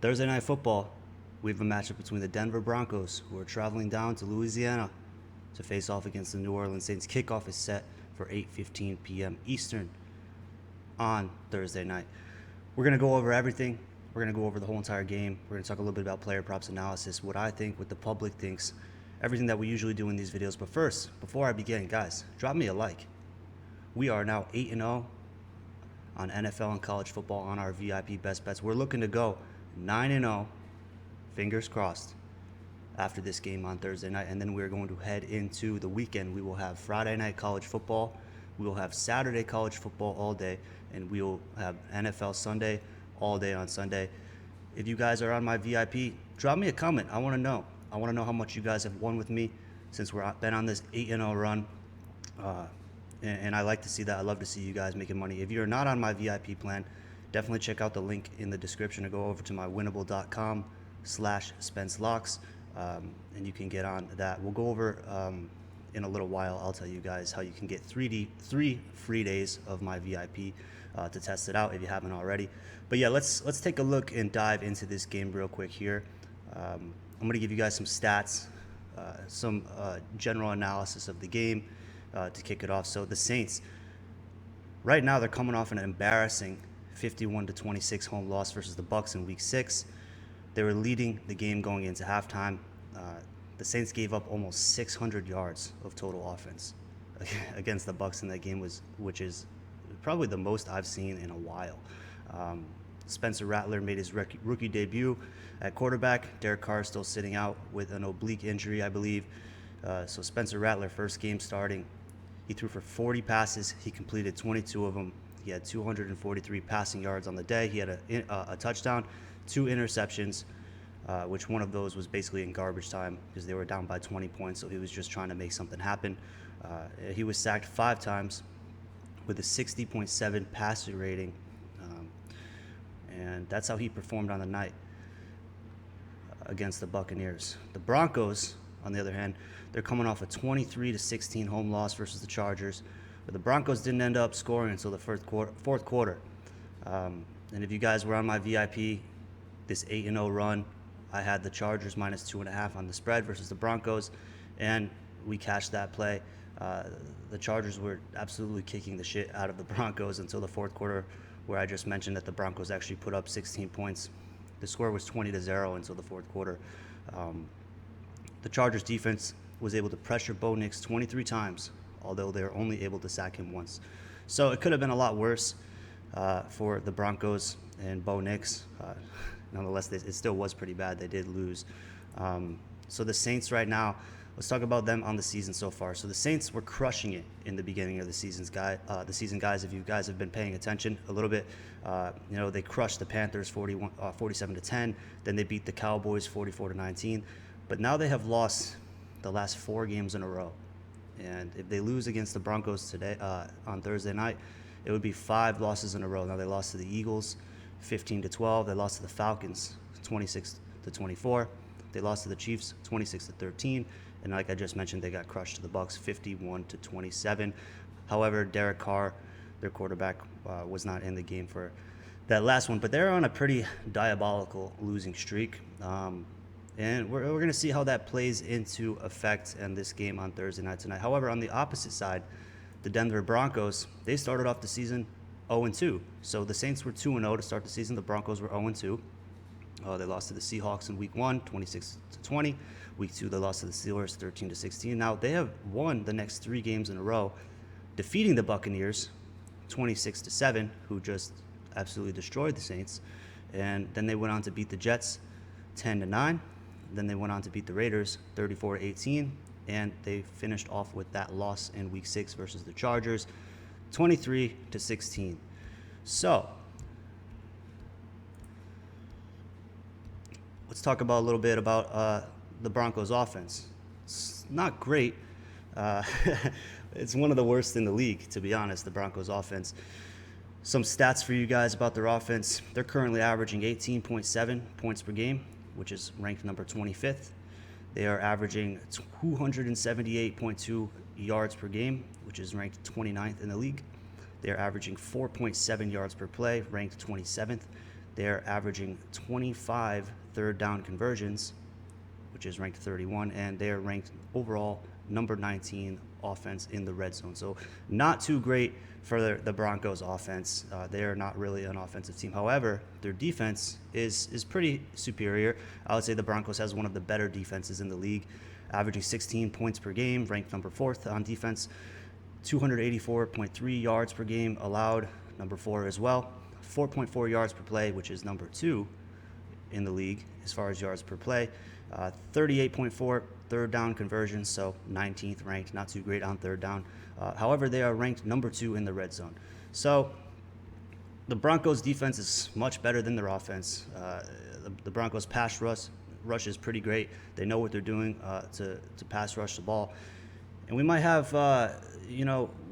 Thursday Night Football, we have a matchup between the Denver Broncos, who are traveling down to Louisiana to face off against the New Orleans Saints. Kickoff is set for 8:15 p.m. Eastern on Thursday night. We're going to go over everything. We're going to go over the whole entire game. We're going to talk a little bit about player props analysis, what I think, what the public thinks, everything that we usually do in these videos. But first, before I begin, guys, drop me a like. We are now 8-0 on NFL and college football on our VIP best bets. We're looking to go 9-0, fingers crossed, after this game on Thursday night. And then we're going to head into the weekend. We will have Friday night college football. We will have Saturday college football all day. And we will have NFL Sunday all day on Sunday. If you guys are on my VIP, drop me a comment. I want to know. I want to know how much you guys have won with me since we've been on this 8-0 run. And I like to see that. I love to see you guys making money. If you're not on my VIP plan, definitely check out the link in the description to go over to my winnable.com/SpenceLocks, and you can get on that. We'll go over in a little while. I'll tell you guys how you can get 3 free days of my VIP to test it out if you haven't already. But yeah, let's take a look and dive into this game real quick here. I'm going to give you guys some stats, some general analysis of the game to kick it off. So the Saints, right now, they're coming off an embarrassing 51-26 home loss versus the Bucs in Week 6. They were leading the game going into halftime. The Saints gave up almost 600 yards of total offense against the Bucs in that game, which is probably the most I've seen in a while. Spencer Rattler made his rookie debut at quarterback. Derek Carr is still sitting out with an oblique injury, I believe. So Spencer Rattler, first game starting, he threw for 40 passes. He completed 22 of them. He had 243 passing yards on the day. He had a touchdown, 2 interceptions, which one of those was basically in garbage time because they were down by 20 points, so he was just trying to make something happen. He was sacked 5 times with a 60.7 passer rating, and that's how he performed on the night against the Buccaneers. The Broncos, on the other hand, they're coming off a 23-16 home loss versus the Chargers, but the Broncos didn't end up scoring until the fourth quarter. And if you guys were on my VIP, this 8-0 run, I had the Chargers minus 2.5 on the spread versus the Broncos, and we cashed that play. The Chargers were absolutely kicking the shit out of the Broncos until the fourth quarter, where I just mentioned that the Broncos actually put up 16 points. The score was 20-0 until the fourth quarter. The Chargers defense was able to pressure Bo Nix 23 times, although they were only able to sack him once. So it could have been a lot worse for the Broncos and Bo Nix. Nonetheless, it still was pretty bad. They did lose. So the Saints right now, let's talk about them on the season so far. So the Saints were crushing it in the beginning of the season, guys. If you guys have been paying attention a little bit, they crushed the Panthers 47-10. Then they beat the Cowboys 44-19. But now they have lost the last 4 games in a row. And if they lose against the Broncos today on Thursday night, it would be 5 losses in a row. Now they lost to the Eagles 15-12. They lost to the Falcons 26-24. They lost to the Chiefs 26-13. And like I just mentioned, they got crushed to the Bucs 51-27. However, Derek Carr, their quarterback, was not in the game for that last one. But they're on a pretty diabolical losing streak. And we're going to see how that plays into effect in this game on Thursday night tonight. However, on the opposite side, the Denver Broncos, they started off the season 0-2. So the Saints were 2-0 to start the season. The Broncos were 0-2. They lost to the Seahawks in Week 1, 26-20. Week 2, they lost to the Steelers, 13-16. Now, they have won the next 3 games in a row, defeating the Buccaneers, 26-7, who just absolutely destroyed the Saints. And then they went on to beat the Jets, 10-9. Then they went on to beat the Raiders 34-18, and they finished off with that loss in Week 6 versus the Chargers, 23-16. So let's talk about a little bit about the Broncos offense. It's not great. It's one of the worst in the league, to be honest, the Broncos offense. Some stats for you guys about their offense. They're currently averaging 18.7 points per game, which is ranked number 25th. They are averaging 278.2 yards per game, which is ranked 29th in the league. They are averaging 4.7 yards per play, ranked 27th. They're averaging 25 third down conversions, which is ranked 31, and they're ranked overall number 19 offense in the red zone. So not too great for the Broncos offense. They are not really an offensive team. However, their defense is pretty superior. I would say the Broncos has one of the better defenses in the league, averaging 16 points per game, ranked number 4th on defense, 284.3 yards per game allowed, number 4 as well, 4.4 yards per play, which is number 2 in the league as far as yards per play, 38.4 third down conversions, so 19th ranked, not too great on third down. However, they are ranked number 2 in the red zone. So the Broncos defense is much better than their offense. The Broncos pass rush is pretty great. They know what they're doing to pass rush the ball. And we might have,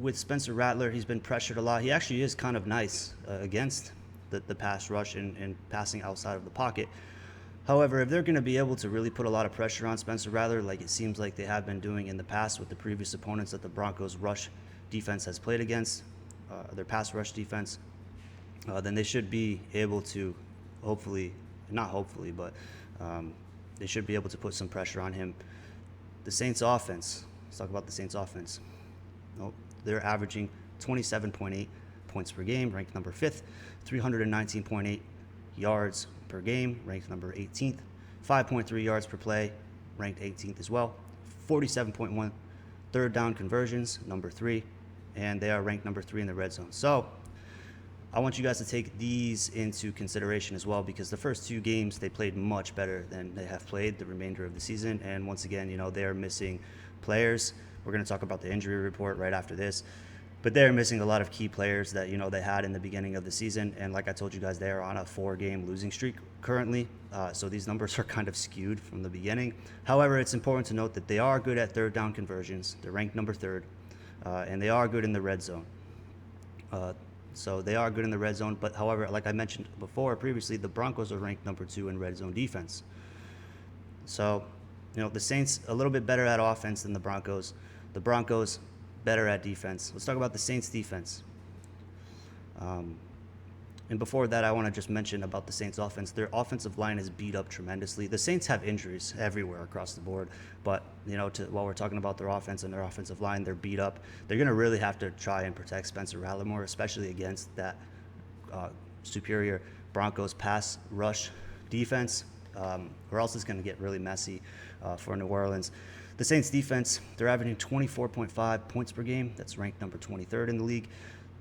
with Spencer Rattler, he's been pressured a lot. He actually is kind of nice against the pass rush and passing outside of the pocket. However, if they're going to be able to really put a lot of pressure on Spencer Rattler, like it seems like they have been doing in the past with the previous opponents that the Broncos rush defense has played against, their pass rush defense, then they should be able to they should be able to put some pressure on him. The Saints offense, let's talk about the Saints offense. They're averaging 27.8 points per game, ranked number 5th, 319.8 yards per game, ranked number 18th, 5.3 yards per play, ranked 18th as well, 47.1 third down conversions, number 3, and they are ranked number 3 in the red zone. So I want you guys to take these into consideration as well, because the first 2 games they played much better than they have played the remainder of the season. And once again, they are missing players. We're going to talk about the injury report right after this, but they're missing a lot of key players that they had in the beginning of the season. And like I told you guys, they are on a 4-game losing streak currently, so these numbers are kind of skewed from the beginning. However, it's important to note that they are good at third down conversions. They're ranked number 3rd, and they are good in the red zone. So they are good in the red zone, but however, like I mentioned previously, the Broncos are ranked number 2 in red zone defense. So, the Saints a little bit better at offense than the Broncos. The Broncos better at defense. Let's talk about the Saints defense. And before that, I want to just mention about the Saints offense. Their offensive line is beat up tremendously. The Saints have injuries everywhere across the board, but while we're talking about their offense and their offensive line, they're beat up. They're going to really have to try and protect Spencer Rattler more, especially against that superior Broncos pass rush defense, or else it's going to get really messy for New Orleans. The Saints defense, they're averaging 24.5 points per game. That's ranked number 23rd in the league.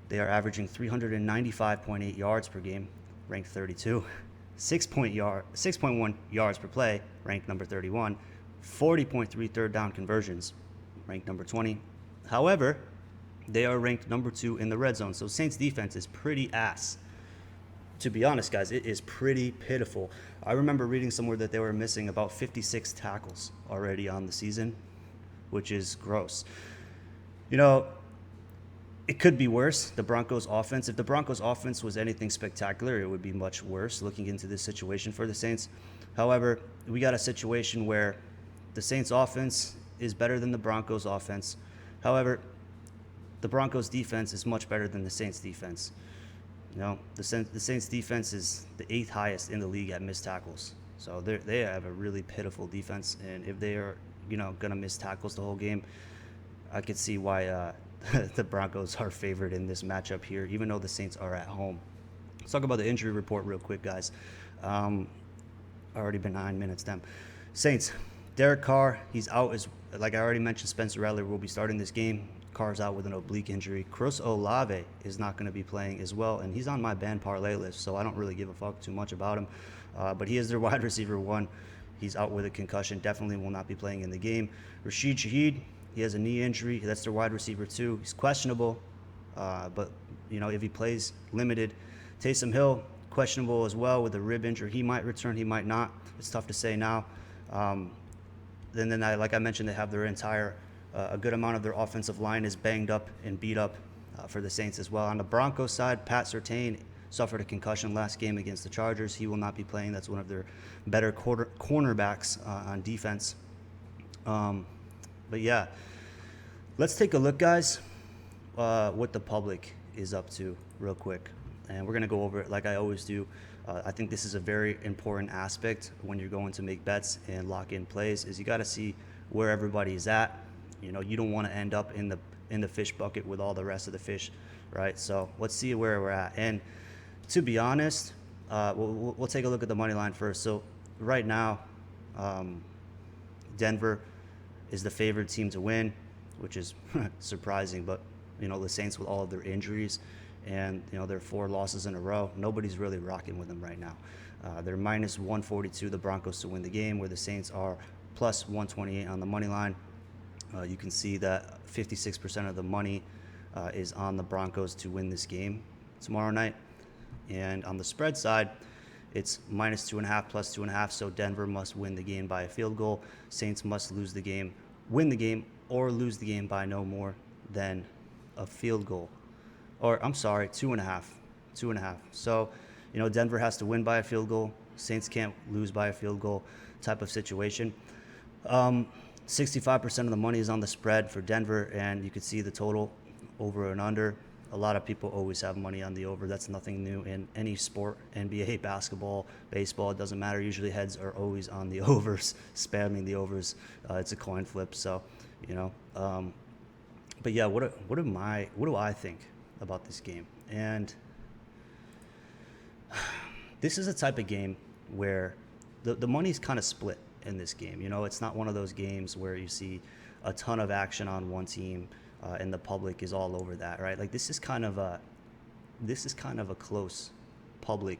They are averaging 395.8 yards per game, ranked 32. 6.1 yards per play, ranked number 31. 40.3 third down conversions, ranked number 20. However, they are ranked number 2 in the red zone. So Saints defense is pretty ass. To be honest, guys, it is pretty pitiful. I remember reading somewhere that they were missing about 56 tackles already on the season, which is gross. It could be worse, the Broncos offense. If the Broncos offense was anything spectacular, it would be much worse looking into this situation for the Saints. However, we got a situation where the Saints offense is better than the Broncos offense. However, the Broncos defense is much better than the Saints defense. The Saints defense is the 8th highest in the league at missed tackles. So they have a really pitiful defense, and if they are, going to miss tackles the whole game, I could see why the Broncos are favored in this matchup here, even though the Saints are at home. Let's talk about the injury report real quick, guys. Already been 9 minutes, damn. Saints, Derek Carr, he's out. Like I already mentioned, Spencer Rattler will be starting this game. Carr's out with an oblique injury. Chris Olave is not going to be playing as well, and he's on my banned parlay list, so I don't really give a fuck too much about him. But he is their wide receiver 1. He's out with a concussion, definitely will not be playing in the game. Rashid Shaheed, he has a knee injury. That's their wide receiver 2. He's questionable, but if he plays, limited. Taysom Hill, questionable as well with a rib injury. He might return, he might not. It's tough to say now. Like I mentioned, they have their entire, a good amount of their offensive line is banged up and beat up for the Saints as well. On the Broncos side, Pat Surtain suffered a concussion last game against the Chargers. He will not be playing. That's one of their better cornerbacks on defense. But yeah, let's take a look, guys, what the public is up to real quick. And we're going to go over it like I always do. I think this is a very important aspect when you're going to make bets and lock in plays. Is you got to see where everybody is at. You know, you don't want to end up in the fish bucket with all the rest of the fish, right? So let's see where we're at. And to be honest, we'll take a look at the money line first. So right now, Denver is the favorite team to win, which is surprising. But you know, the Saints with all of their injuries and you know their 4 losses in a row, nobody's really rocking with them right now. They're minus 142, the Broncos to win the game, where the Saints are plus 128 on the money line. You can see that 56% of the money is on the Broncos to win this game tomorrow night. And on the spread side, it's minus 2.5, plus 2.5. So Denver must win the game by a field goal. Saints must lose the game, win the game, or lose the game by no more than a field goal. Or I'm sorry, 2.5. 2.5. So, you know, Denver has to win by a field goal. Saints can't lose by a field goal type of situation. 65% of the money is on the spread for Denver, and you can see the total over and under. A lot of people always have money on the over. That's nothing new in any sport, NBA, basketball, baseball, it doesn't matter. Usually heads are always on the overs, spamming the overs. It's a coin flip, so, you know. But yeah, what do I think about this game? And this is a type of game where the money's kind of split in this game. You know, it's not one of those games where you see a ton of action on one team and the public is all over that, right? Like this is kind of a close public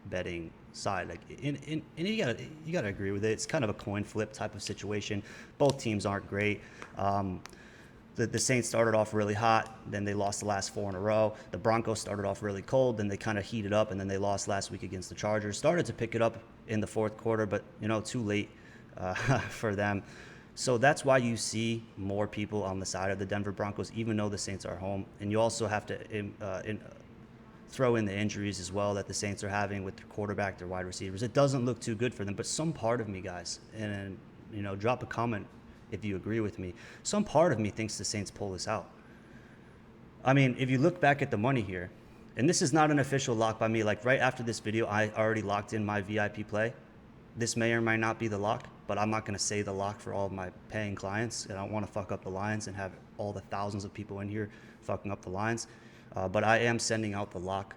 betting side. Like and you gotta agree with it. It's kind of a coin flip type of situation. Both teams aren't great. The Saints started off really hot, then they lost the last 4 in a row. The Broncos started off really cold, then they kind of heated up, and then they lost last week against the Chargers. Started to pick it up in the fourth quarter, but you know, too late for them. So that's why you see more people on the side of the Denver Broncos, even though the Saints are home. And you also have to throw in the injuries as well that the Saints are having with their quarterback, their wide receivers. It doesn't look too good for them, but some part of me, guys, and you know, drop a comment if you agree with me. Some part of me thinks the Saints pull this out. I mean, if you look back at the money here, and this is not an official lock by me, like right after this video, I already locked in my VIP play. This may or may not be the lock, but I'm not going to say the lock for all of my paying clients, and I don't want to fuck up the lines and have all the thousands of people in here fucking up the lines. But I am sending out the lock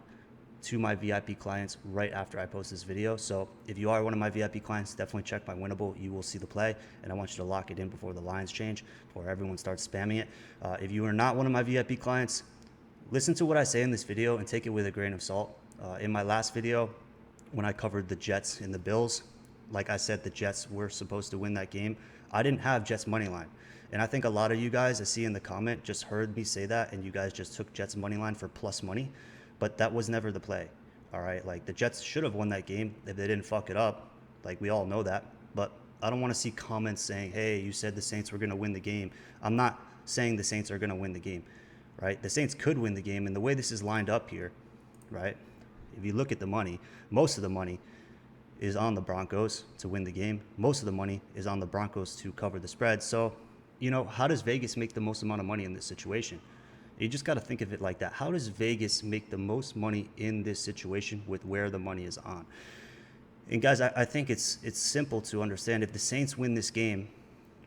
to my VIP clients right after I post this video. So if you are one of my VIP clients, definitely check my winnable. You will see the play, and I want you to lock it in before the lines change, before everyone starts spamming it. If you are not one of my VIP clients, listen to what I say in this video and take it with a grain of salt. In my last video, when I covered the Jets and the Bills, like I said, the Jets were supposed to win that game. I didn't have Jets money line. And I think a lot of you guys, I see in the comment, just heard me say that, and you guys just took Jets money line for plus money. But that was never the play, all right? Like, the Jets should have won that game if they didn't fuck it up. Like, we all know that. But I don't want to see comments saying, hey, you said the Saints were going to win the game. I'm not saying the Saints are going to win the game, right? The Saints could win the game. And the way this is lined up here, right, if you look at the money, most of the money is on the Broncos to win the game. Most of the money is on the Broncos to cover the spread. So, you know, how does Vegas make the most amount of money in this situation? You just got to think of it like that. How does Vegas make the most money in this situation with where the money is on? And guys, I think it's simple to understand. If the Saints win this game,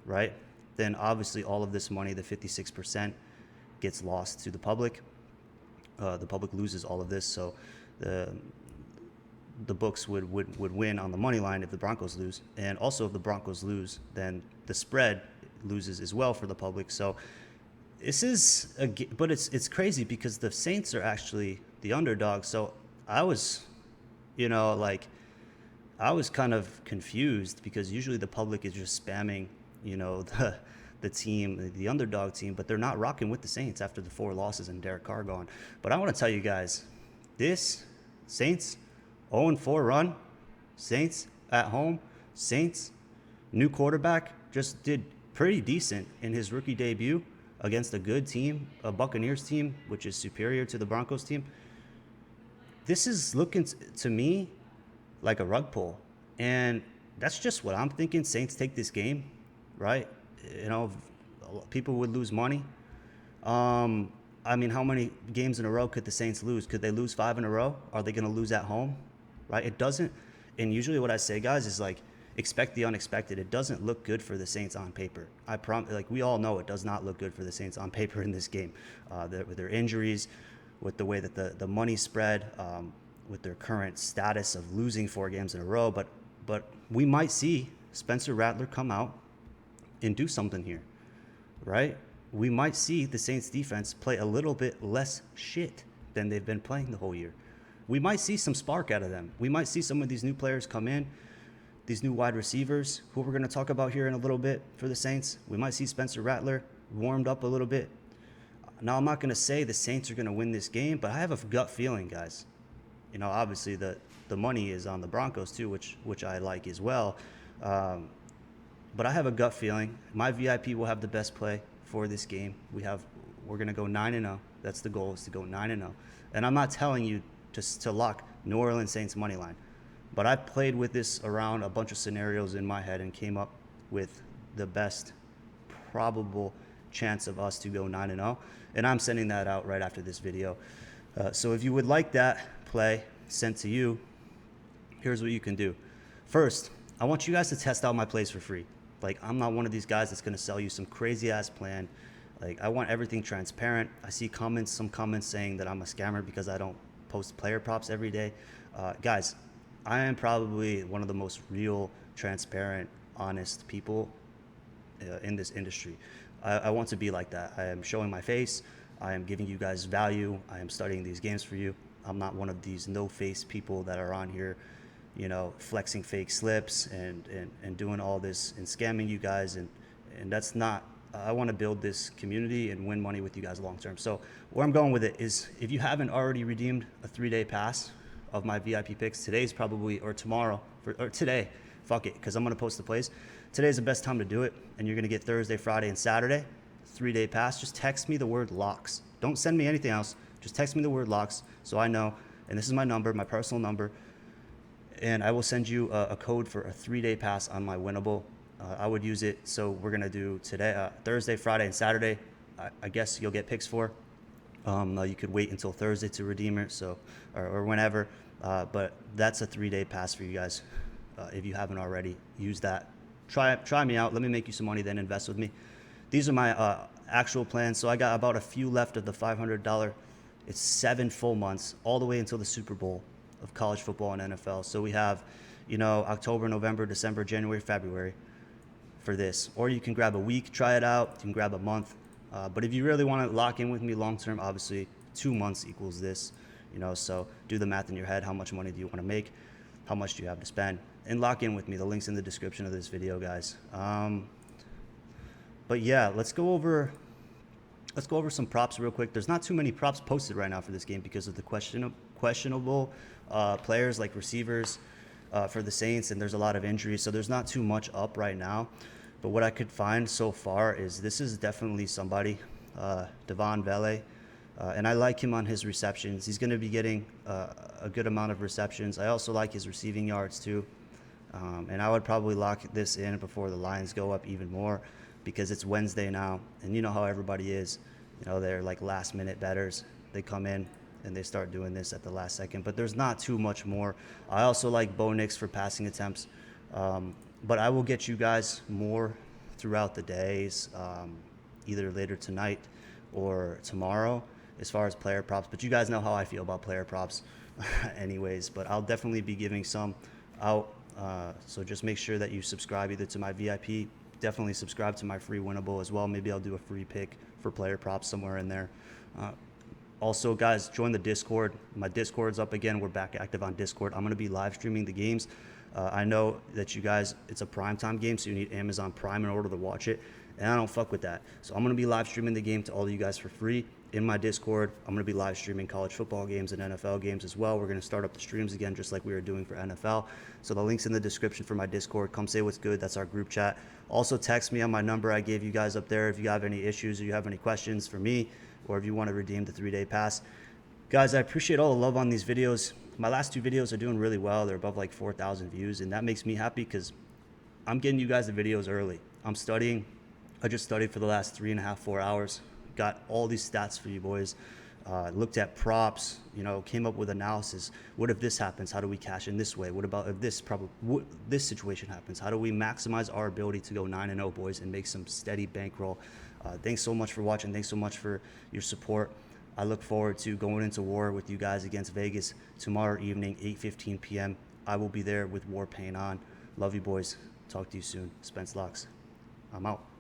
right, then obviously all of this money, the 56%, gets lost to the public. The public loses all of this, so the books would win on the money line if the Broncos lose. And also if the Broncos lose, then the spread loses as well for the public. So this is but it's crazy because the Saints are actually the underdog. So I was, you know, like I was kind of confused because usually the public is just spamming, you know, the team, the underdog team, but they're not rocking with the Saints after the 4 losses and Derek Carr gone. But I want to tell you guys, this Saints 0-4 run, Saints at home, Saints new quarterback just did pretty decent in his rookie debut against a good team, a Buccaneers team, which is superior to the Broncos team. This is looking to me like a rug pull. And that's just what I'm thinking. Saints take this game, right? You know, people would lose money. I mean, how many games in a row could the Saints lose? Could they lose 5 in a row? Are they going to lose at home, right? It doesn't, and usually what I say, guys, is like, expect the unexpected. It doesn't look good for the Saints on paper. Like we all know it does not look good for the Saints on paper in this game. With their injuries, with the way that the money spread, with their current status of losing 4 games in a row. But we might see Spencer Rattler come out and do something here, right? We might see the Saints defense play a little bit less shit than they've been playing the whole year. We might see some spark out of them. We might see some of these new players come in, these new wide receivers who we're going to talk about here in a little bit for the Saints. We might see Spencer Rattler warmed up a little bit. Now, I'm not going to say the Saints are going to win this game, but I have a gut feeling, guys. You know, obviously the money is on the Broncos too, which I like as well. But I have a gut feeling my VIP will have the best play for this game. We're going to go 9-0. That's the goal, is to go 9-0. And I'm not telling you to lock New Orleans Saints money line. But I played with this around a bunch of scenarios in my head and came up with the best probable chance of us to go 9-0. And I'm sending that out right after this video. So if you would like that play sent to you, here's what you can do. First, I want you guys to test out my plays for free. Like, I'm not one of these guys that's going to sell you some crazy ass plan. Like, I want everything transparent. I see some comments saying that I'm a scammer because I don't post player props every day. Guys, I am probably one of the most real, transparent, honest people in this industry. I want to be like that. I am showing my face. I am giving you guys value. I am studying these games for you. I'm not one of these no-face people that are on here, you know, flexing fake slips and doing all this and scamming you guys. And that's not, I want to build this community and win money with you guys long term. So where I'm going with it is, if you haven't already redeemed a 3-day pass of my VIP picks, today's probably, or tomorrow, or today, fuck it, because I'm going to post the plays. Today's the best time to do it, and you're going to get Thursday, Friday, and Saturday, 3-day pass. Just text me the word locks. Don't send me anything else. Just text me the word locks so I know, and this is my number, my personal number, and I will send you a code for a 3-day pass on my winnable. I would use it, so we're going to do today, Thursday, Friday, and Saturday. I guess you'll get picks for. You could wait until Thursday to redeem it, so or whenever. But that's a 3-day pass for you guys. If you haven't already, use that. Try me out. Let me make you some money, then invest with me. These are my actual plans. So I got about a few left of the $500. It's 7 full months, all the way until the Super Bowl of college football and NFL. So we have, you know, October, November, December, January, February for this. Or you can grab a week, try it out. You can grab a month. But if you really want to lock in with me long term, obviously 2 months equals this, you know, so do the math in your head. How much money do you want to make? How much do you have to spend? And lock in with me. The link's in the description of this video, guys. But yeah, let's go over some props real quick. There's not too many props posted right now for this game because of the questionable players like receivers for the Saints, and there's a lot of injuries, so there's not too much up right now. But what I could find so far is this is definitely somebody, Devon Vele, and I like him on his receptions. He's going to be getting a good amount of receptions. I also like his receiving yards too, and I would probably lock this in before the lines go up even more, because it's Wednesday now, and you know how everybody is. You know, they're like last-minute bettors. They come in and they start doing this at the last second, but there's not too much more. I also like Bo Nix for passing attempts. But I will get you guys more throughout the days, either later tonight or tomorrow, as far as player props. But you guys know how I feel about player props anyways. But I'll definitely be giving some out. So just make sure that you subscribe either to my VIP. Definitely subscribe to my free winnable as well. Maybe I'll do a free pick for player props somewhere in there. Also, guys, join the Discord. My Discord's up again. We're back active on Discord. I'm going to be live streaming the games. I know that you guys, it's a primetime game, so you need Amazon Prime in order to watch it, and I don't fuck with that. So I'm going to be live streaming the game to all of you guys for free in my Discord. I'm going to be live streaming college football games and NFL games as well. We're going to start up the streams again, just like we were doing for NFL. So the link's in the description for my Discord. Come say what's good. That's our group chat. Also, text me on my number I gave you guys up there if you have any issues or you have any questions for me, or if you want to redeem the 3-day pass. Guys, I appreciate all the love on these videos. My last 2 videos are doing really well. They're above like 4,000 views, and that makes me happy because I'm getting you guys the videos early. I'm studying. I just studied for the last 3.5, 4 hours. Got all these stats for you boys. looked at props, came up with analysis. What if this happens? How do we cash in this way? What about if this situation happens? How do we maximize our ability to go 9-0, boys, and make some steady bankroll? Thanks so much for watching. Thanks so much for your support. I look forward to going into war with you guys against Vegas tomorrow evening, 8:15 p.m. I will be there with war paint on. Love you, boys. Talk to you soon. Spence Locks. I'm out.